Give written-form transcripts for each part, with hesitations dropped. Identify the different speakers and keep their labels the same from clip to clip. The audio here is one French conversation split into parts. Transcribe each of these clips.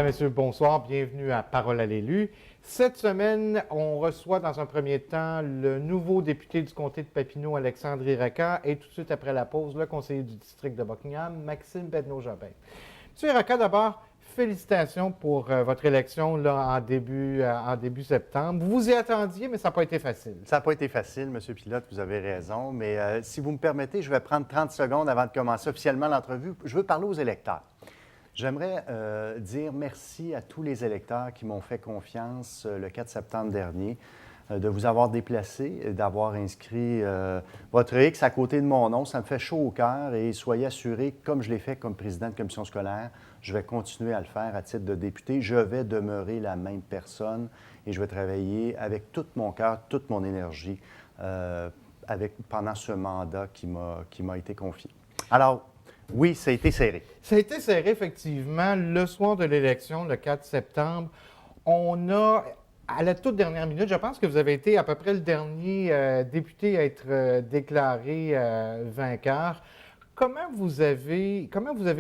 Speaker 1: Mesdames, Messieurs, bonsoir. Bienvenue à Parole à l'élu. Cette semaine, on reçoit dans un premier temps le nouveau député du comté de Papineau, Alexandre Iraka, et tout de suite après la pause, le conseiller du district de Buckingham, Maxime Bednaud-Jobin. Monsieur Iraka, d'abord, félicitations pour votre élection là, en début septembre. Vous vous y attendiez, mais ça n'a pas été facile.
Speaker 2: Ça n'a pas été facile, M. Pilote, vous avez raison, mais si vous me permettez, je vais prendre 30 secondes avant de commencer officiellement l'entrevue. Je veux parler aux électeurs. J'aimerais dire merci à tous les électeurs qui m'ont fait confiance le 4 septembre dernier, de vous avoir déplacé, d'avoir inscrit votre X à côté de mon nom. Ça me fait chaud au cœur et soyez assurés, comme je l'ai fait comme président de commission scolaire, je vais continuer à le faire à titre de député. Je vais demeurer la même personne et je vais travailler avec tout mon cœur, toute mon énergie pendant ce mandat qui m'a été confié. Alors, oui, ça a été serré.
Speaker 1: Ça a été serré, effectivement. Le soir de l'élection, le 4 septembre, on a, à la toute dernière minute, je pense que vous avez été à peu près le dernier député à être déclaré vainqueur. Comment vous avez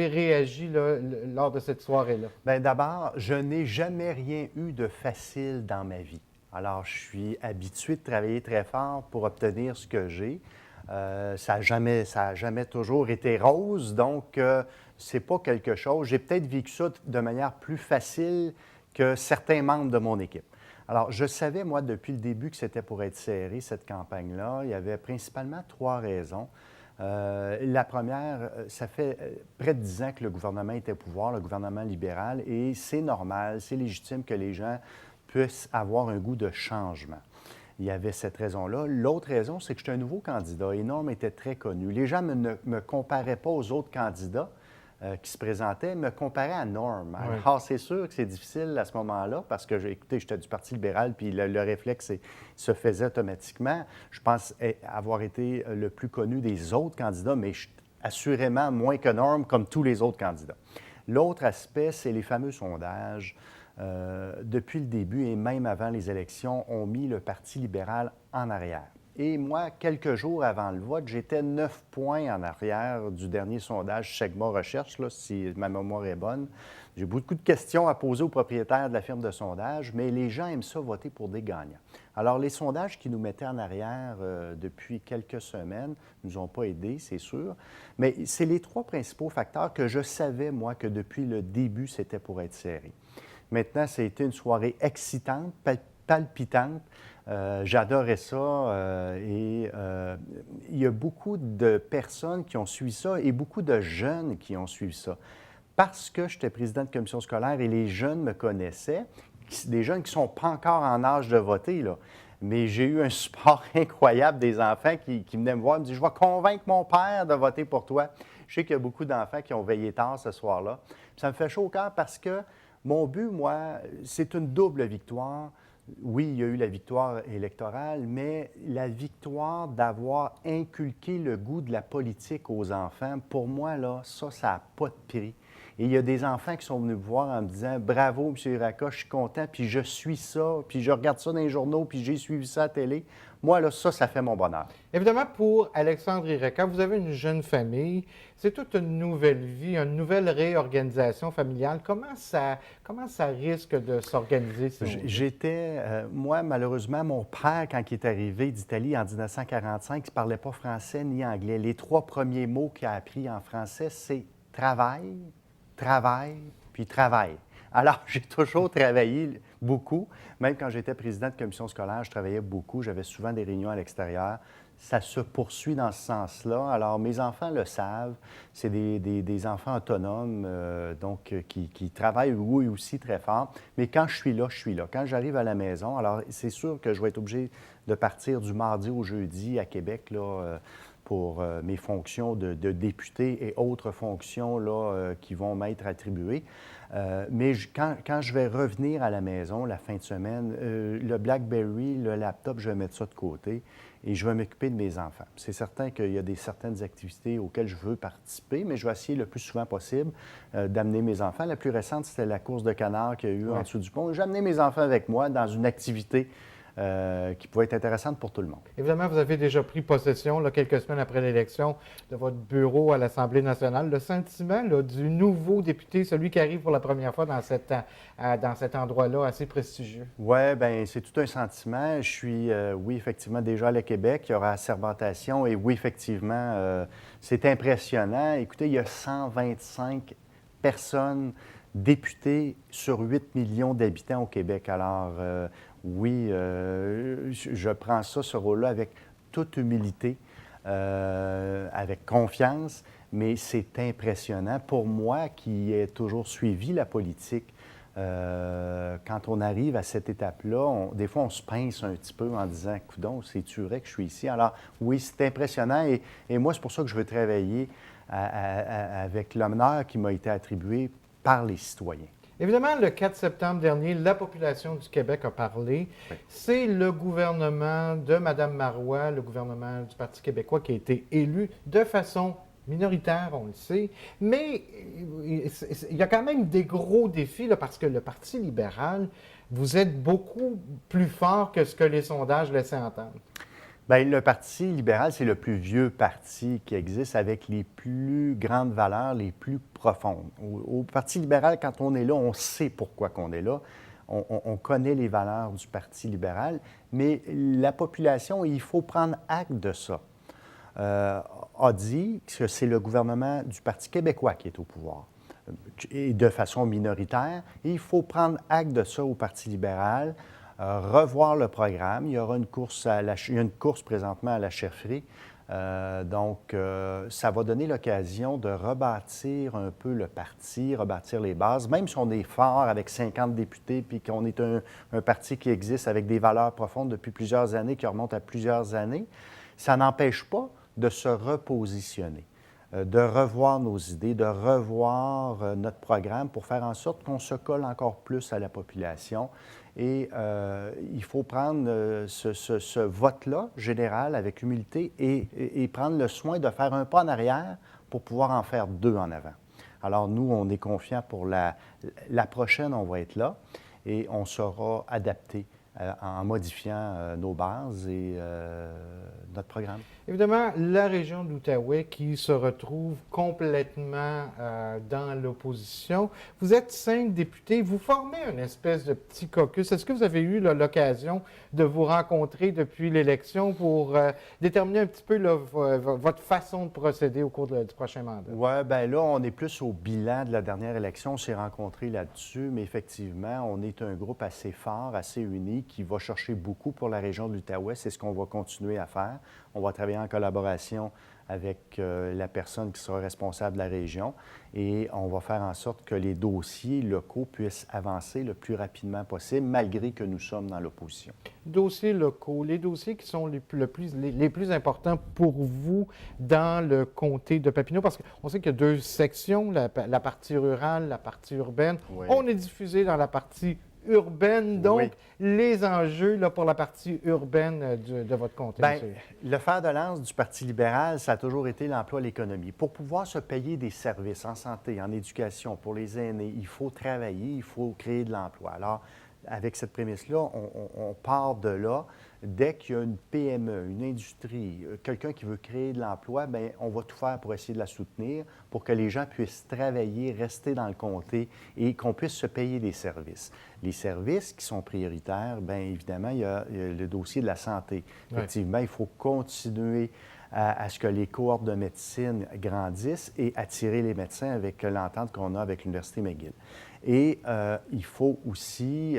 Speaker 1: réagi là, lors de cette soirée-là?
Speaker 2: Bien, d'abord, je n'ai jamais rien eu de facile dans ma vie. Alors, je suis habitué de travailler très fort pour obtenir ce que j'ai. Ça n'a jamais toujours été rose, donc c'est pas quelque chose. J'ai peut-être vécu ça de manière plus facile que certains membres de mon équipe. Alors, je savais, moi, depuis le début que c'était pour être serré, cette campagne-là. Il y avait principalement 3 raisons. La première, ça fait près de 10 ans que le gouvernement est au pouvoir, le gouvernement libéral, et c'est normal, c'est légitime que les gens puissent avoir un goût de changement. Il y avait cette raison-là. L'autre raison, c'est que j'étais un nouveau candidat et Norm était très connu. Les gens ne me comparaient pas aux autres candidats qui se présentaient, me comparaient à Norm.
Speaker 1: Oui.
Speaker 2: Alors, c'est sûr que c'est difficile à ce moment-là parce que, écoutez, j'étais du Parti libéral puis le réflexe se faisait automatiquement. Je pense avoir été le plus connu des autres candidats, mais assurément moins que Norm, comme tous les autres candidats. L'autre aspect, c'est les fameux sondages. Depuis le début et même avant les élections, ont mis le Parti libéral en arrière. Et moi, quelques jours avant le vote, j'étais 9 points en arrière du dernier sondage Segma Recherche, là, si ma mémoire est bonne. J'ai beaucoup de questions à poser aux propriétaires de la firme de sondage, mais les gens aiment ça voter pour des gagnants. Alors, les sondages qui nous mettaient en arrière depuis quelques semaines ne nous ont pas aidés, c'est sûr, mais c'est les 3 principaux facteurs que je savais, moi, que depuis le début, c'était pour être serré. Maintenant, ça a été une soirée excitante, palpitante. J'adorais ça et il y a beaucoup de personnes qui ont suivi ça et beaucoup de jeunes qui ont suivi ça. Parce que j'étais président de commission scolaire et les jeunes me connaissaient, des jeunes qui ne sont pas encore en âge de voter, là. Mais j'ai eu un support incroyable des enfants qui venaient me voir et me disaient « Je vais convaincre mon père de voter pour toi. » Je sais qu'il y a beaucoup d'enfants qui ont veillé tard ce soir-là. Puis ça me fait chaud au cœur parce que mon but, moi, c'est une double victoire. Oui, il y a eu la victoire électorale, mais la victoire d'avoir inculqué le goût de la politique aux enfants, pour moi, là, ça n'a pas de prix. Et il y a des enfants qui sont venus me voir en me disant « Bravo, M. Iraka, je suis content, puis je suis ça, puis je regarde ça dans les journaux, puis j'ai suivi ça à la télé. » Moi, là, ça fait mon bonheur.
Speaker 1: Évidemment, pour Alexandre Iraka, vous avez une jeune famille. C'est toute une nouvelle vie, une nouvelle réorganisation familiale. Comment ça risque de s'organiser?
Speaker 2: Moi, malheureusement, mon père, quand il est arrivé d'Italie en 1945, il ne parlait pas français ni anglais. Les 3 premiers mots qu'il a appris en français, c'est travail, travail, puis travail. Alors, j'ai toujours travaillé beaucoup. Même quand j'étais président de commission scolaire, je travaillais beaucoup. J'avais souvent des réunions à l'extérieur. Ça se poursuit dans ce sens-là. Alors, mes enfants le savent. C'est des enfants autonomes, qui travaillent, oui, aussi très fort. Mais quand je suis là, je suis là. Quand j'arrive à la maison, alors, c'est sûr que je vais être obligé de partir du mardi au jeudi à Québec, là, pour mes fonctions de député et autres fonctions là, qui vont m'être attribuées. Mais quand je vais revenir à la maison la fin de semaine, le BlackBerry, le laptop, je vais mettre ça de côté et je vais m'occuper de mes enfants. C'est certain qu'il y a certaines activités auxquelles je veux participer, mais je vais essayer le plus souvent possible d'amener mes enfants. La plus récente, c'était la course de canard qu'il y a eu en dessous du pont. J'ai amené mes enfants avec moi dans une activité qui pouvaient être intéressantes pour tout le monde.
Speaker 1: Évidemment, vous avez déjà pris possession, là, quelques semaines après l'élection, de votre bureau à l'Assemblée nationale. Le sentiment là, du nouveau député, celui qui arrive pour la première fois dans cet endroit-là assez prestigieux.
Speaker 2: Oui, bien, c'est tout un sentiment. Je suis, oui, effectivement, déjà allé à Québec. Il y aura assermentation. Et oui, effectivement, c'est impressionnant. Écoutez, il y a 125 personnes députées sur 8 millions d'habitants au Québec. Alors, oui, je prends ça, ce rôle-là, avec toute humilité, avec confiance, mais c'est impressionnant. Pour moi, qui ai toujours suivi la politique, quand on arrive à cette étape-là, des fois, on se pince un petit peu en disant « Coudon, c'est-tu vrai que je suis ici? » Alors, oui, c'est impressionnant et moi, c'est pour ça que je veux travailler avec l'honneur qui m'a été attribué par les citoyens.
Speaker 1: Évidemment, le 4 septembre dernier, la population du Québec a parlé.
Speaker 2: Oui.
Speaker 1: C'est le gouvernement de Mme Marois, le gouvernement du Parti québécois qui a été élu de façon minoritaire, on le sait, mais il y a quand même des gros défis là, parce que le Parti libéral, vous êtes beaucoup plus fort que ce que les sondages laissaient entendre.
Speaker 2: Bien, le Parti libéral, c'est le plus vieux parti qui existe avec les plus grandes valeurs, les plus profondes. Au Parti libéral, quand on est là, on sait pourquoi qu'on est là. On connaît les valeurs du Parti libéral, mais la population, il faut prendre acte de ça, a dit que c'est le gouvernement du Parti québécois qui est au pouvoir, et de façon minoritaire. Et il faut prendre acte de ça au Parti libéral, revoir le programme. Il y aura une course, il y a une course présentement à la chefferie. Donc, ça va donner l'occasion de rebâtir un peu le parti, rebâtir les bases. Même si on est fort avec 50 députés, puis qu'on est un parti qui existe avec des valeurs profondes depuis plusieurs années, qui remontent à plusieurs années, ça n'empêche pas de se repositionner, de revoir nos idées, de revoir notre programme pour faire en sorte qu'on se colle encore plus à la population. Et il faut prendre ce vote-là, général, avec humilité et prendre le soin de faire un pas en arrière pour pouvoir en faire deux en avant. Alors, nous, on est confiants pour la prochaine, on va être là et on sera adapté en modifiant nos bases et notre programme.
Speaker 1: Évidemment, la région de l'Outaouais qui se retrouve complètement dans l'opposition. Vous êtes 5 députés, vous formez une espèce de petit caucus. Est-ce que vous avez eu là, l'occasion de vous rencontrer depuis l'élection pour déterminer un petit peu là, votre façon de procéder au cours du prochain mandat?
Speaker 2: Oui, bien là, on est plus au bilan de la dernière élection. On s'est rencontrés là-dessus, mais effectivement, on est un groupe assez fort, assez uni, qui va chercher beaucoup pour la région de l'Outaouais. C'est ce qu'on va continuer à faire. On va travailler en collaboration avec la personne qui sera responsable de la région et on va faire en sorte que les dossiers locaux puissent avancer le plus rapidement possible, malgré que nous sommes dans l'opposition.
Speaker 1: Dossiers locaux, les dossiers qui sont les plus importants pour vous dans le comté de Papineau, parce qu'on sait qu'il y a 2 sections, la partie rurale, la partie urbaine.
Speaker 2: Oui.
Speaker 1: On est diffusé dans la partie urbaine, donc
Speaker 2: Oui.
Speaker 1: les enjeux là, pour la partie urbaine de votre comté.
Speaker 2: Bien, le fer de lance du Parti libéral, ça a toujours été l'emploi et l'économie. Pour pouvoir se payer des services en santé, en éducation, pour les aînés, il faut travailler, il faut créer de l'emploi. Alors, avec cette prémisse-là, on part de là. Dès qu'il y a une PME, une industrie, quelqu'un qui veut créer de l'emploi, bien, on va tout faire pour essayer de la soutenir, pour que les gens puissent travailler, rester dans le comté et qu'on puisse se payer des services. Les services qui sont prioritaires, bien évidemment, il y a le dossier de la santé. Effectivement, il faut continuer à ce que les cohortes de médecine grandissent et attirer les médecins avec l'entente qu'on a avec l'Université McGill. Et il faut aussi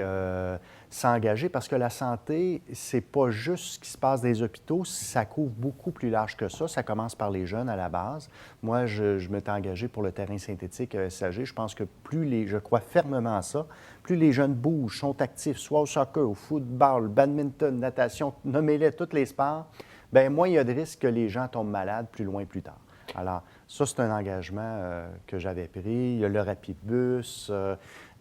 Speaker 2: s'engager parce que la santé, c'est pas juste ce qui se passe dans les hôpitaux, ça couvre beaucoup plus large que ça. Ça commence par les jeunes à la base. Moi, je m'étais engagé pour le terrain synthétique SAG. Je pense que je crois fermement à ça, plus les jeunes bougent, sont actifs, soit au soccer, au football, badminton, natation, nommez-les tous les sports, bien moins il y a de risques que les gens tombent malades plus loin, plus tard. Alors, Ça, c'est un engagement que j'avais pris. Il y a le Rapidbus,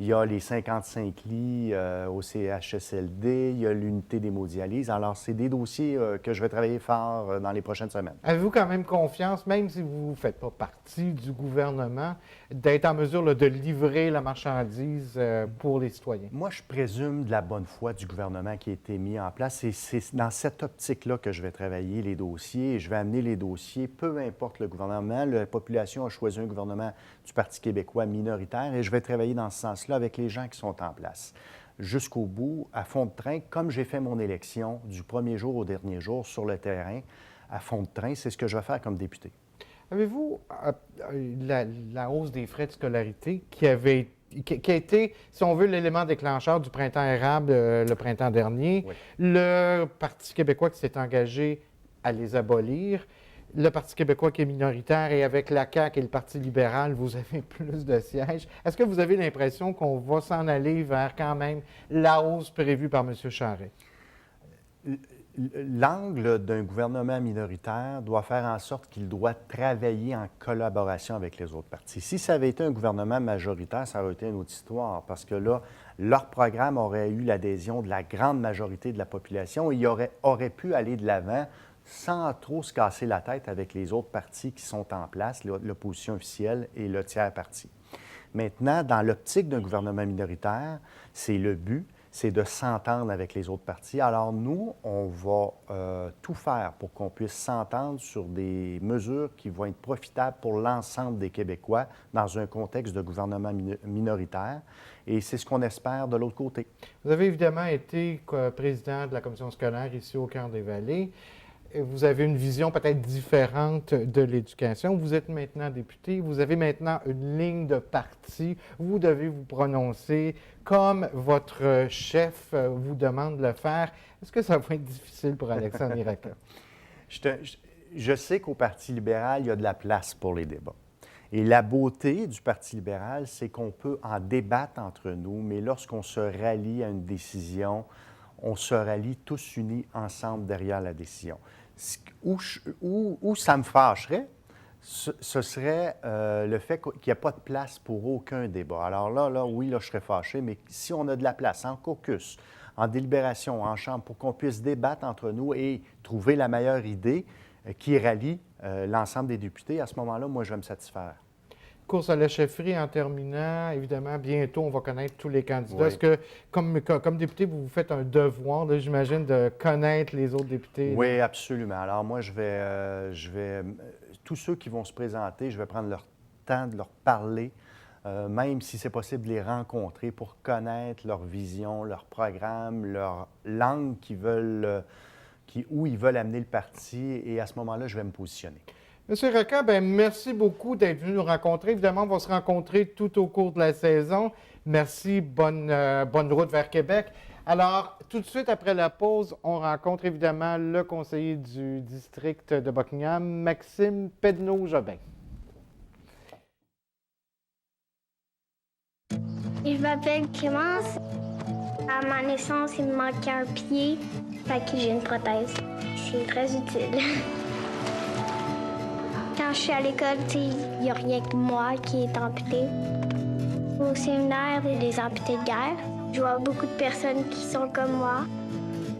Speaker 2: il y a les 55 lits au CHSLD, il y a l'unité d'hémodialyse. Alors, c'est des dossiers que je vais travailler fort dans les prochaines semaines.
Speaker 1: Avez-vous quand même confiance, même si vous ne faites pas partie du gouvernement, d'être en mesure là, de livrer la marchandise pour les citoyens?
Speaker 2: Moi, je présume de la bonne foi du gouvernement qui a été mis en place et c'est dans cette optique-là que je vais travailler les dossiers et je vais amener les dossiers, peu importe le gouvernement. La population a choisi un gouvernement du Parti québécois minoritaire et je vais travailler dans ce sens-là avec les gens qui sont en place. Jusqu'au bout, à fond de train, comme j'ai fait mon élection du premier jour au dernier jour sur le terrain, à fond de train, c'est ce que je vais faire comme député.
Speaker 1: Avez-vous la hausse des frais de scolarité qui a été, si on veut, l'élément déclencheur du printemps érable le printemps dernier,
Speaker 2: Oui.
Speaker 1: le Parti québécois qui s'est engagé à les abolir, le Parti québécois qui est minoritaire et avec la CAQ et le Parti libéral, vous avez plus de sièges. Est-ce que vous avez l'impression qu'on va s'en aller vers quand même la hausse prévue par M. Charest?
Speaker 2: L'angle d'un gouvernement minoritaire doit faire en sorte qu'il doit travailler en collaboration avec les autres partis. Si ça avait été un gouvernement majoritaire, ça aurait été une autre histoire, parce que là, leur programme aurait eu l'adhésion de la grande majorité de la population et ils auraient pu aller de l'avant sans trop se casser la tête avec les autres partis qui sont en place, l'opposition officielle et le tiers parti. Maintenant, dans l'optique d'un gouvernement minoritaire, c'est le but, c'est de s'entendre avec les autres partis. Alors nous, on va tout faire pour qu'on puisse s'entendre sur des mesures qui vont être profitables pour l'ensemble des Québécois dans un contexte de gouvernement minoritaire. Et c'est ce qu'on espère de l'autre côté.
Speaker 1: Vous avez évidemment été président de la commission scolaire ici au Cœur-des-Vallées. Vous avez une vision peut-être différente de l'éducation. Vous êtes maintenant député, vous avez maintenant une ligne de parti. Vous devez vous prononcer comme votre chef vous demande de le faire. Est-ce que ça va être difficile pour Alexandre Iraka?
Speaker 2: Je sais qu'au Parti libéral, il y a de la place pour les débats. Et la beauté du Parti libéral, c'est qu'on peut en débattre entre nous, mais lorsqu'on se rallie à une décision, on se rallie tous unis ensemble derrière la décision. Où ça me fâcherait, ce serait le fait qu'il n'y a pas de place pour aucun débat. Alors là, oui, là, je serais fâché, mais si on a de la place en caucus, en délibération, en chambre, pour qu'on puisse débattre entre nous et trouver la meilleure idée qui rallie l'ensemble des députés, à ce moment-là, moi, je vais me satisfaire.
Speaker 1: Course à la chefferie en terminant, évidemment, bientôt, on va connaître tous les candidats.
Speaker 2: Oui.
Speaker 1: Est-ce que, comme député, vous vous faites un devoir, j'imagine, de connaître les autres députés?
Speaker 2: Oui, absolument. Alors moi, tous ceux qui vont se présenter, je vais prendre leur temps de leur parler, même si c'est possible de les rencontrer pour connaître leur vision, leur programme, leur langue où ils veulent amener le parti. Et à ce moment-là, je vais me positionner.
Speaker 1: Monsieur Rocca, merci beaucoup d'être venu nous rencontrer. Évidemment, on va se rencontrer tout au cours de la saison. Merci, bonne route vers Québec. Alors, tout de suite après la pause, on rencontre évidemment le conseiller du district de Buckingham, Maxime Pedneau-Jobin.
Speaker 3: Je m'appelle Clémence. À ma naissance, il me manquait un pied, fait que j'ai une prothèse. C'est très utile. Quand je suis à l'école, il n'y a rien que moi qui est amputé. Au séminaire, il y a des amputés de guerre. Je vois beaucoup de personnes qui sont comme moi.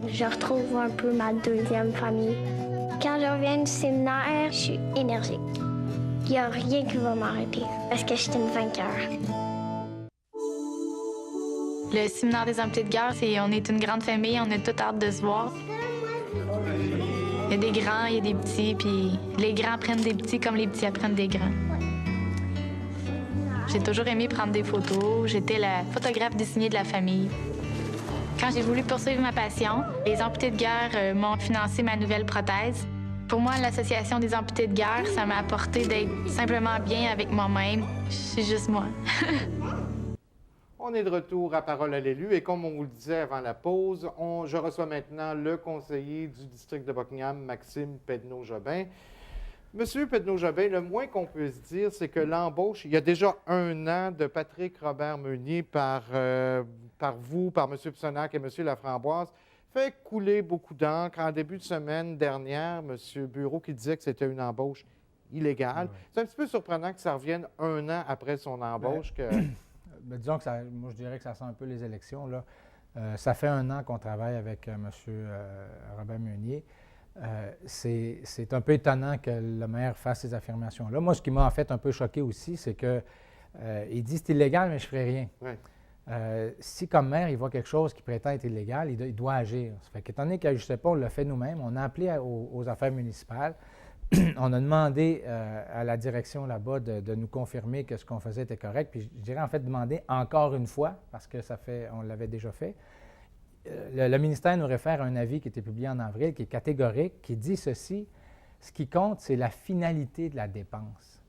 Speaker 3: Je retrouve un peu ma deuxième famille. Quand je reviens du séminaire, je suis énergique. Il n'y a rien qui va m'arrêter parce que je suis une vainqueur.
Speaker 4: Le séminaire des amputés de guerre, on est une grande famille, on a toute hâte de se voir. Il y a des grands, il y a des petits, puis les grands prennent des petits comme les petits apprennent des grands. J'ai toujours aimé prendre des photos. J'étais la photographe désignée de la famille. Quand j'ai voulu poursuivre ma passion, les amputés de guerre m'ont financé ma nouvelle prothèse. Pour moi, l'association des amputés de guerre, ça m'a apporté d'être simplement bien avec moi-même. Je suis juste moi.
Speaker 1: On est de retour à Parole à l'élu et comme on vous le disait avant la pause, je reçois maintenant le conseiller du district de Buckingham, Maxime Pedneau-Jobin. Monsieur Pedneau-Jobin, le moins qu'on puisse dire, c'est que l'embauche, il y a déjà 1 an, de Patrick Robert-Meunier par vous, par M. Pissonnac et M. Laframboise, fait couler beaucoup d'encre. En début de semaine dernière, M. Bureau qui disait que c'était une embauche illégal.
Speaker 5: Oui.
Speaker 1: C'est un petit peu surprenant que ça revienne 1 an après son embauche.
Speaker 5: Ben, disons que moi, je dirais que ça sent un peu les élections, là. Ça fait 1 an qu'on travaille avec M. Robert Meunier. C'est un peu étonnant que le maire fasse ces affirmations-là. Moi, ce qui m'a en fait un peu choqué aussi, c'est qu'il dit c'est illégal, mais je ne ferai rien.
Speaker 1: Ouais.
Speaker 5: Si, comme maire, il voit quelque chose qui prétend être illégal, il doit agir. Ça fait qu'étant donné qu'il n'agissait pas, on l'a fait nous-mêmes. On a appelé aux affaires municipales. On a demandé à la direction là-bas de nous confirmer que ce qu'on faisait était correct. Puis je dirais en fait demander encore une fois, parce que on l'avait déjà fait. Le ministère nous réfère à un avis qui était publié en avril, qui est catégorique, qui dit ceci: ce qui compte, c'est la finalité de la dépense.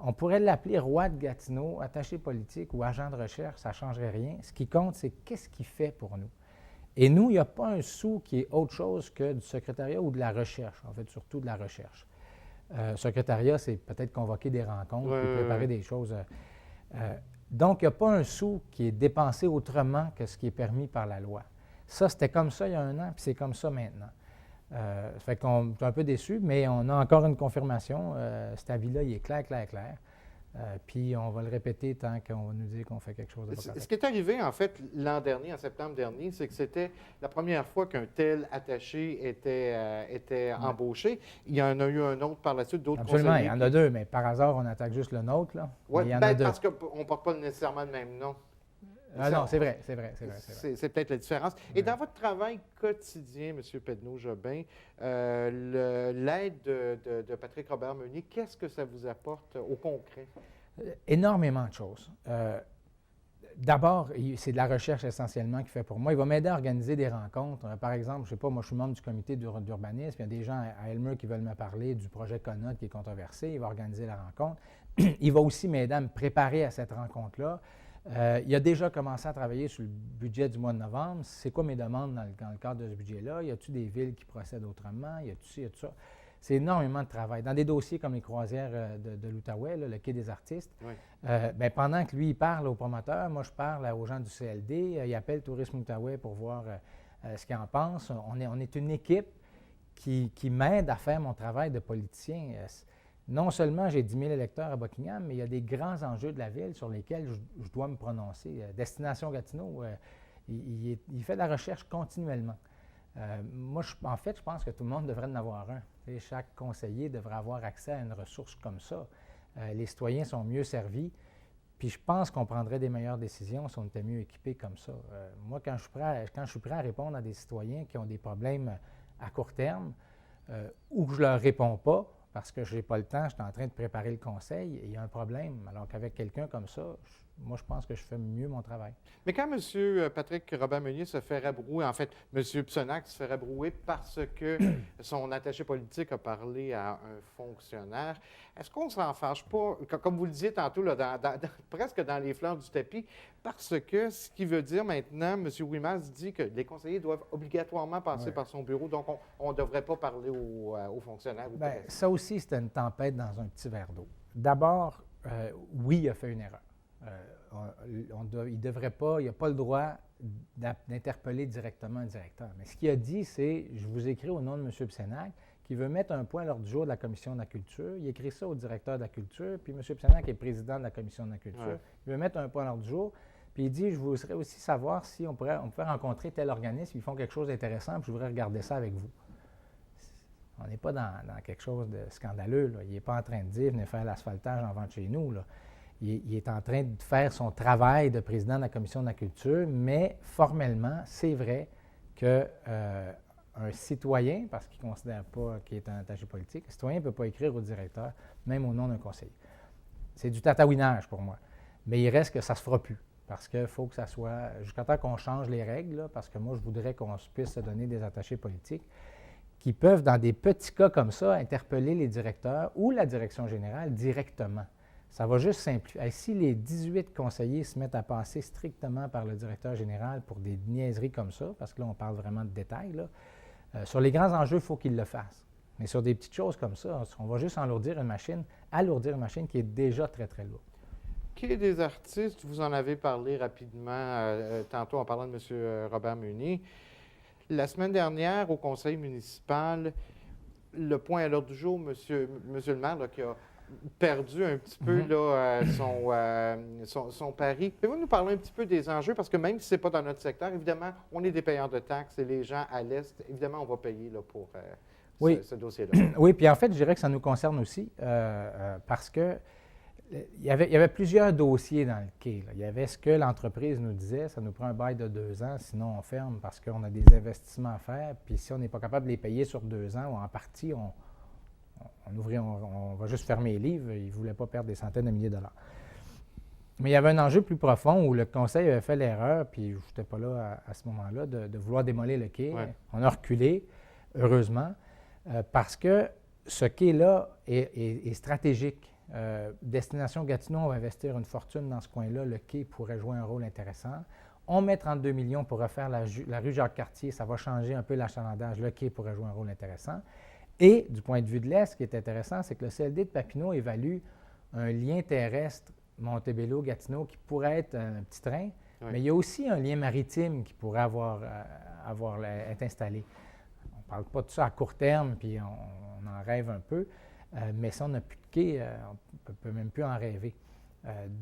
Speaker 5: On pourrait l'appeler roi de Gatineau, attaché politique ou agent de recherche, ça ne changerait rien. Ce qui compte, c'est qu'est-ce qu'il fait pour nous. Et nous, il n'y a pas un sou qui est autre chose que du secrétariat ou de la recherche, en fait, surtout de la recherche. Secrétariat, c'est peut-être convoquer des rencontres, puis préparer des choses. Donc, il n'y a pas un sou qui est dépensé autrement que ce qui est permis par la loi. Ça, c'était comme ça il y a 1 an, puis c'est comme ça maintenant. Ça fait qu'on est un peu déçus, mais on a encore une confirmation. Cet avis-là, il est clair. Puis on va le répéter tant qu'on va nous dire qu'on fait quelque chose de pas correct.
Speaker 1: Ce qui est arrivé, en fait, l'an dernier, en septembre dernier, c'est que c'était la première fois qu'un tel attaché était embauché. Il y en a eu un autre par la suite, d'autres
Speaker 5: Absolument,
Speaker 1: conseillers.
Speaker 5: il y en a 2, mais par hasard, on attaque juste le nôtre, là.
Speaker 1: Oui,
Speaker 5: Mais il y en a 2.
Speaker 1: parce qu'on ne porte pas nécessairement le même nom.
Speaker 5: Ah non, c'est vrai.
Speaker 1: C'est peut-être la différence. Et dans votre travail quotidien, M. Pedneau-Jobin, l'aide de Patrick Robert Meunier, qu'est-ce que ça vous apporte au concret?
Speaker 5: Énormément de choses. D'abord, c'est de la recherche essentiellement qu'il fait pour moi. Il va m'aider à organiser des rencontres. Par exemple, je ne sais pas, moi je suis membre du comité d'urbanisme. Il y a des gens à Elmer qui veulent me parler du projet Conot qui est controversé. Il va organiser la rencontre. Il va aussi m'aider à me préparer à cette rencontre-là. Il a déjà commencé à travailler sur le budget du mois de novembre. C'est quoi mes demandes dans le cadre de ce budget-là? Y a-t-il des villes qui procèdent autrement? Y a-t-il ci, y a-t-il ça? C'est énormément de travail. Dans des dossiers comme les croisières de l'Outaouais, le quai des artistes,
Speaker 1: Oui.
Speaker 5: pendant que lui, il parle aux promoteurs, moi, je parle aux gens du CLD. Il appelle Tourisme Outaouais pour voir ce qu'ils en pensent. On est une équipe qui m'aide à faire mon travail de politicien. Non seulement j'ai 10 000 électeurs à Buckingham, mais il y a des grands enjeux de la ville sur lesquels je dois me prononcer. Destination Gatineau, il fait de la recherche continuellement. Moi, en fait, je pense que tout le monde devrait en avoir un. Et chaque conseiller devrait avoir accès à une ressource comme ça. Les citoyens sont mieux servis, puis je pense qu'on prendrait des meilleures décisions si on était mieux équipés comme ça. Moi, quand je suis prêt à répondre à des citoyens qui ont des problèmes à court terme, ou que je ne leur réponds pas, parce que je n'ai pas le temps, je suis en train de préparer le conseil, et il y a un problème. Alors qu'avec quelqu'un comme ça, moi, je pense que je fais mieux mon travail.
Speaker 1: Mais quand M. Patrick Robert Meunier se fait rabrouer, en fait, M. Psonac se fait rabrouer parce que son attaché politique a parlé à un fonctionnaire, est-ce qu'on ne s'en fâche pas, comme vous le disiez tantôt, là, presque dans les flancs du tapis, parce que ce qui veut dire maintenant, M. Ouimas dit que les conseillers doivent obligatoirement passer par son bureau, donc on ne devrait pas parler aux fonctionnaires.
Speaker 5: Bien, ça aussi, c'était une tempête dans un petit verre d'eau. D'abord, oui, il a fait une erreur. Il devrait pas, il n'a pas le droit d'interpeller directement un directeur. Mais ce qu'il a dit, c'est, je vous écris au nom de M. Psonac, qui veut mettre un point à l'ordre du jour de la Commission de la culture. Il écrit ça au directeur de la culture, puis M. Psonac est président de la Commission de la culture. Ouais. Il veut mettre un point à l'ordre du jour, puis il dit, je voudrais aussi savoir si on pouvait rencontrer tel organisme, ils font quelque chose d'intéressant, puis je voudrais regarder ça avec vous. On n'est pas dans quelque chose de scandaleux, là. Il n'est pas en train de dire, venez faire l'asphaltage en vente chez nous, là. Il est en train de faire son travail de président de la Commission de la culture, mais formellement, c'est vrai qu'un citoyen, parce qu'il ne considère pas qu'il est un attaché politique, un citoyen ne peut pas écrire au directeur, même au nom d'un conseiller. C'est du tatouinage pour moi. Mais il reste que ça ne se fera plus, parce qu'il faut que ça soit, jusqu'à temps qu'on change les règles, là, parce que moi, je voudrais qu'on puisse se donner des attachés politiques qui peuvent, dans des petits cas comme ça, interpeller les directeurs ou la direction générale directement. Ça va juste simplifier. Si les 18 conseillers se mettent à passer strictement par le directeur général pour des niaiseries comme ça, parce que là, on parle vraiment de détails, là, sur les grands enjeux, il faut qu'ils le fassent. Mais sur des petites choses comme ça, on va juste alourdir une machine qui est déjà très, très lourde.
Speaker 1: Quai des artistes, vous en avez parlé rapidement tantôt en parlant de M. Robert Meunier. La semaine dernière, au conseil municipal, le point à l'ordre du jour, monsieur le maire, là, qui a perdu un petit peu
Speaker 5: Mhm.
Speaker 1: là, son pari. Pouvez-vous nous parler un petit peu des enjeux? Parce que même si ce n'est pas dans notre secteur, évidemment, on est des payeurs de taxes et les gens à l'Est, évidemment, on va payer là, pour
Speaker 5: Oui.
Speaker 1: ce dossier-là.
Speaker 5: Oui, puis en fait, je dirais que ça nous concerne aussi parce que il y avait plusieurs dossiers dans le quai. Là. Il y avait ce que l'entreprise nous disait, ça nous prend un bail de 2 ans, sinon on ferme parce qu'on a des investissements à faire. Puis si on n'est pas capable de les payer sur 2 ans ou en partie, on va juste fermer les livres. Ils ne voulaient pas perdre des centaines de milliers de dollars. Mais il y avait un enjeu plus profond où le conseil avait fait l'erreur, puis je n'étais pas là à ce moment-là, de vouloir démolir le quai.
Speaker 1: Ouais.
Speaker 5: On a reculé, heureusement, parce que ce quai-là est stratégique. Destination Gatineau, on va investir une fortune dans ce coin-là. Le quai pourrait jouer un rôle intéressant. On met 32 millions pour refaire la rue Jacques-Cartier. Ça va changer un peu l'achalandage. Le quai pourrait jouer un rôle intéressant. Et du point de vue de l'Est, ce qui est intéressant, c'est que le CLD de Papineau évalue un lien terrestre Montebello-Gatineau qui pourrait être un petit train,
Speaker 1: Oui.
Speaker 5: mais il y a aussi un lien maritime qui pourrait être installé. On ne parle pas de ça à court terme, puis on en rêve un peu, mais si on n'a plus de quai, on ne peut même plus en rêver.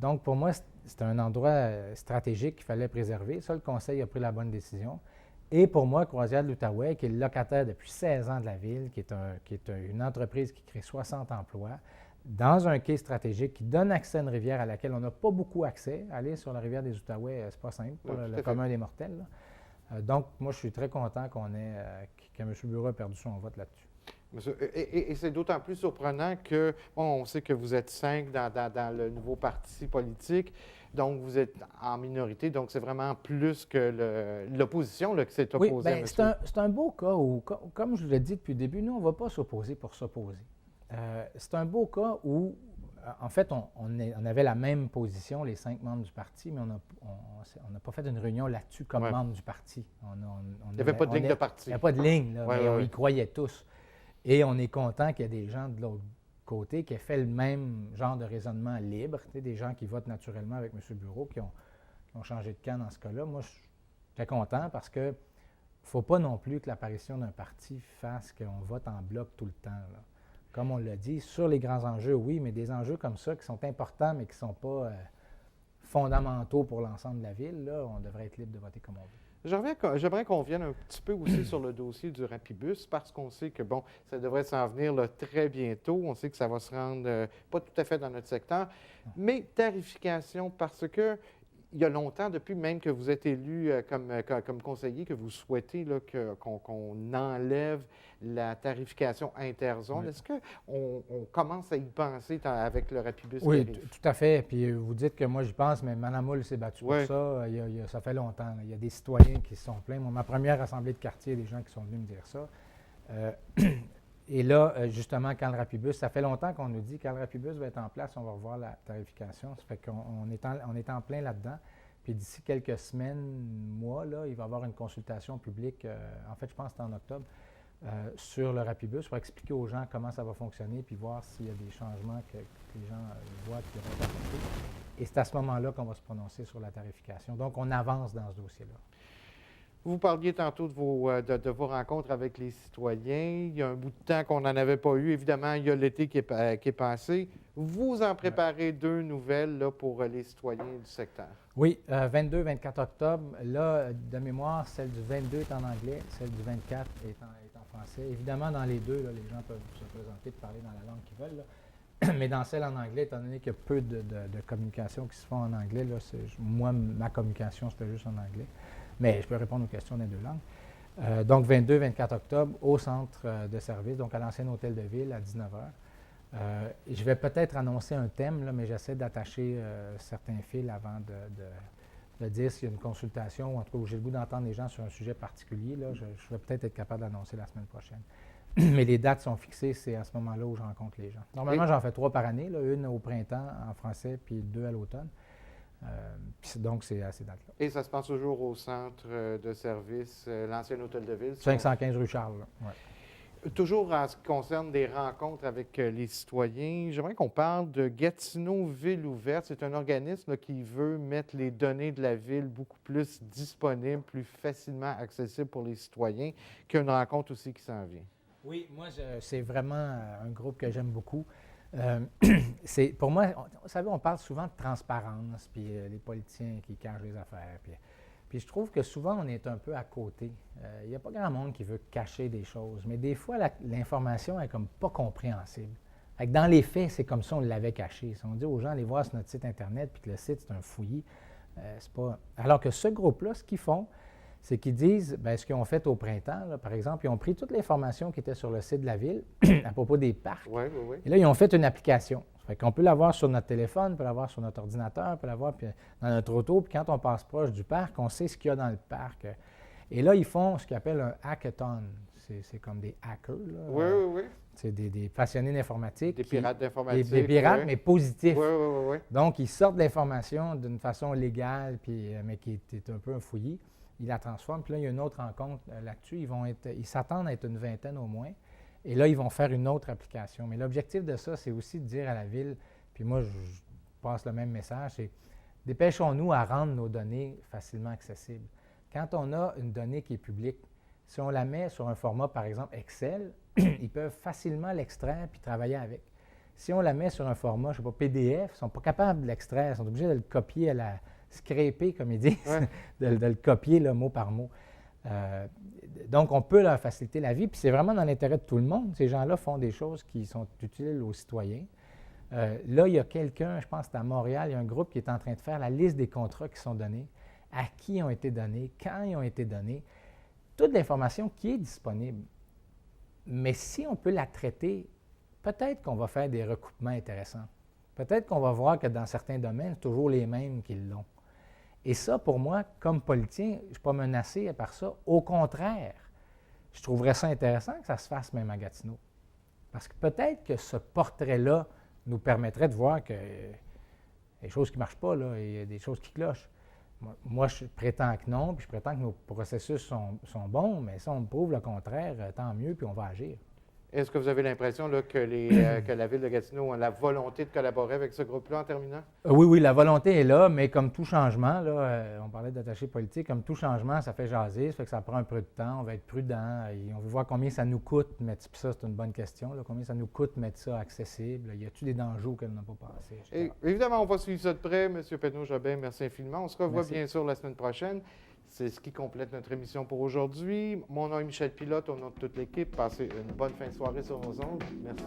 Speaker 5: Donc, pour moi, c'est un endroit stratégique qu'il fallait préserver. Ça, le Conseil a pris la bonne décision. Et pour moi, Croisière de l'Outaouais, qui est le locataire depuis 16 ans de la ville, qui est une entreprise qui crée 60 emplois, dans un quai stratégique qui donne accès à une rivière à laquelle on n'a pas beaucoup accès. Aller sur la rivière des Outaouais, c'est pas simple pour
Speaker 1: Oui, tout à
Speaker 5: le
Speaker 1: fait.
Speaker 5: commun des mortels. Donc, moi, je suis très content que M. Bureau ait perdu son vote là-dessus.
Speaker 1: Monsieur, et c'est d'autant plus surprenant que, bon, on sait que vous êtes 5 dans le nouveau parti politique, donc vous êtes en minorité, donc c'est vraiment plus que l'opposition là, qui s'est
Speaker 5: Oui,
Speaker 1: opposée à
Speaker 5: bien,
Speaker 1: monsieur.
Speaker 5: c'est un beau cas où, comme je vous l'ai dit depuis le début, nous, on ne va pas s'opposer pour s'opposer. C'est un beau cas où, en fait, on avait la même position, les 5 membres du parti, mais on n'a pas fait une réunion là-dessus comme
Speaker 1: Ouais.
Speaker 5: membres du parti.
Speaker 1: Il n'y avait pas de ligne de parti.
Speaker 5: Il n'y a pas de ligne, là,
Speaker 1: Ouais,
Speaker 5: mais
Speaker 1: ouais,
Speaker 5: on
Speaker 1: ouais.
Speaker 5: y croyait tous. Et on est content qu'il y ait des gens de l'autre côté qui aient fait le même genre de raisonnement libre, tu sais, des gens qui votent naturellement avec M. Bureau, qui ont changé de camp dans ce cas-là. Moi, je suis très content parce que ne faut pas non plus que l'apparition d'un parti fasse qu'on vote en bloc tout le temps, là. Comme on l'a dit, sur les grands enjeux, oui, mais des enjeux comme ça qui sont importants mais qui ne sont pas fondamentaux pour l'ensemble de la ville, là, on devrait être libre de voter comme on veut.
Speaker 1: J'aimerais qu'on vienne un petit peu aussi sur le dossier du Rapibus parce qu'on sait que, bon, ça devrait s'en venir là, très bientôt. On sait que ça va se rendre pas tout à fait dans notre secteur, mais tarification parce que il y a longtemps, depuis même que vous êtes élu comme conseiller, que vous souhaitez là, qu'on enlève la tarification interzone.
Speaker 5: Oui.
Speaker 1: Est-ce qu'on commence à y penser avec le Rapibus qui
Speaker 5: Oui,
Speaker 1: arrive?
Speaker 5: tout à fait. Puis vous dites que moi j'y pense, mais Mme Moule s'est battue
Speaker 1: Oui.
Speaker 5: pour ça. Ça fait longtemps, là. Il y a des citoyens qui se sont plaints. Moi, ma première assemblée de quartier, il y a des gens qui sont venus me dire ça. Et là, justement, quand le Rapibus, ça fait longtemps qu'on nous dit quand le Rapibus va être en place, on va revoir la tarification. Ça fait qu'on est en plein là-dedans. Puis d'ici quelques semaines, mois, là, il va y avoir une consultation publique, en fait, je pense que c'est en octobre, sur le Rapibus pour expliquer aux gens comment ça va fonctionner puis voir s'il y a des changements que les gens voient qui vont être apportés. Et c'est à ce moment-là qu'on va se prononcer sur la tarification. Donc, on avance dans ce dossier-là.
Speaker 1: Vous parliez tantôt de vos rencontres avec les citoyens. Il y a un bout de temps qu'on n'en avait pas eu. Évidemment, il y a l'été qui est passé. Vous en préparez 2 nouvelles là, pour les citoyens du secteur.
Speaker 5: Oui, 22-24 octobre. Là, de mémoire, celle du 22 est en anglais, celle du 24 est en français. Évidemment, dans les deux, là, les gens peuvent se présenter et parler dans la langue qu'ils veulent. Là. Mais dans celle en anglais, étant donné qu'il y a peu de communications qui se font en anglais, là, moi, ma communication, c'était juste en anglais. Mais je peux répondre aux questions dans les 2 langues. Donc, 22-24 octobre, au centre de service, donc à l'ancien hôtel de ville, à 19h. Je vais peut-être annoncer un thème, là, mais j'essaie d'attacher certains fils avant de dire s'il y a une consultation, ou en tout cas où j'ai le goût d'entendre les gens sur un sujet particulier. Là, je vais peut-être être capable d'annoncer la semaine prochaine. Mais les dates sont fixées, c'est à ce moment-là où je rencontre les gens. Normalement, j'en fais 3 par année, là, une au printemps en français, puis 2 à l'automne. Donc, c'est à ces dates-là.
Speaker 1: Et ça se passe toujours au centre de service, l'ancien hôtel de ville.
Speaker 5: 515 rue Charles. Là. Ouais.
Speaker 1: Toujours en ce qui concerne des rencontres avec les citoyens, j'aimerais qu'on parle de Gatineau Ville ouverte. C'est un organisme là, qui veut mettre les données de la ville beaucoup plus disponibles, plus facilement accessibles pour les citoyens, qu'il y a une rencontre aussi qui s'en vient.
Speaker 5: Oui, moi, c'est vraiment un groupe que j'aime beaucoup. Pour moi, vous savez, on parle souvent de transparence, puis les politiciens qui cachent les affaires. Puis je trouve que souvent, on est un peu à côté. Il n'y a pas grand monde qui veut cacher des choses, mais des fois, l'information est comme pas compréhensible. Fait que dans les faits, c'est comme ça on l'avait caché. Si on dit aux gens, allez voir sur notre site Internet, puis que le site, c'est un fouillis, c'est pas... Alors que ce groupe-là, ce qu'ils font, c'est qu'ils disent, bien, ce qu'ils ont fait au printemps, là, par exemple, ils ont pris toute l'information qui était sur le site de la Ville à propos des parcs.
Speaker 1: Oui, oui, oui.
Speaker 5: Et là, ils ont fait une application. Ça fait qu'on peut l'avoir sur notre téléphone, on peut l'avoir sur notre ordinateur, on peut l'avoir dans notre auto, puis quand on passe proche du parc, on sait ce qu'il y a dans le parc. Et là, ils font ce qu'ils appellent un hackathon. C'est comme des hackers, là.
Speaker 1: Oui, oui, oui.
Speaker 5: C'est des passionnés d'informatique.
Speaker 1: Des pirates d'informatique.
Speaker 5: Des pirates,
Speaker 1: oui.
Speaker 5: mais positifs.
Speaker 1: Oui, oui, oui, oui.
Speaker 5: Donc, ils sortent l'information d'une façon légale, mais qui est un peu un fouillis. Ils la transforment. Puis là, il y a une autre rencontre là-dessus. Ils s'attendent à être une vingtaine au moins. Et là, ils vont faire une autre application. Mais l'objectif de ça, c'est aussi de dire à la Ville, puis moi, je passe le même message, c'est dépêchons-nous à rendre nos données facilement accessibles. Quand on a une donnée qui est publique, si on la met sur un format, par exemple, Excel, ils peuvent facilement l'extraire puis travailler avec. Si on la met sur un format, je ne sais pas, PDF, ils ne sont pas capables de l'extraire, ils sont obligés de le copier à la scraper, comme ils disent,
Speaker 1: Ouais.
Speaker 5: de le copier là, mot par mot. Donc, on peut leur faciliter la vie, puis c'est vraiment dans l'intérêt de tout le monde. Ces gens-là font des choses qui sont utiles aux citoyens. Là, il y a quelqu'un, je pense que c'est à Montréal, il y a un groupe qui est en train de faire la liste des contrats qui sont donnés, à qui ils ont été donnés, quand ils ont été donnés, toute l'information qui est disponible. Mais si on peut la traiter, peut-être qu'on va faire des recoupements intéressants. Peut-être qu'on va voir que dans certains domaines, c'est toujours les mêmes qui l'ont. Et ça, pour moi, comme politicien, je ne suis pas menacé par ça. Au contraire, je trouverais ça intéressant que ça se fasse même à Gatineau. Parce que peut-être que ce portrait-là nous permettrait de voir que des choses qui ne marchent pas, là, il y a des choses qui clochent. Moi, je prétends que non, puis je prétends que nos processus sont bons, mais si on me prouve le contraire, tant mieux, puis on va agir.
Speaker 1: Est-ce que vous avez l'impression là, que la Ville de Gatineau a la volonté de collaborer avec ce groupe-là en terminant?
Speaker 5: Oui, la volonté est là, mais comme tout changement, là, on parlait d'attaché politique, comme tout changement, ça fait jaser, ça fait que ça prend un peu de temps, on va être prudent, et on veut voir combien ça nous coûte mettre, puis ça c'est une bonne question, là, combien ça nous coûte mettre ça accessible, y a-t-il des dangers auxquels on n'a pas pensé?
Speaker 1: Et, évidemment, on va suivre ça de près. M. Pedneau-Jobin, merci infiniment. On se revoit
Speaker 5: Merci.
Speaker 1: bien sûr la semaine prochaine. C'est ce qui complète notre émission pour aujourd'hui. Mon nom est Michel Pilote, au nom de toute l'équipe. Passez une bonne fin de soirée sur nos ondes. Merci.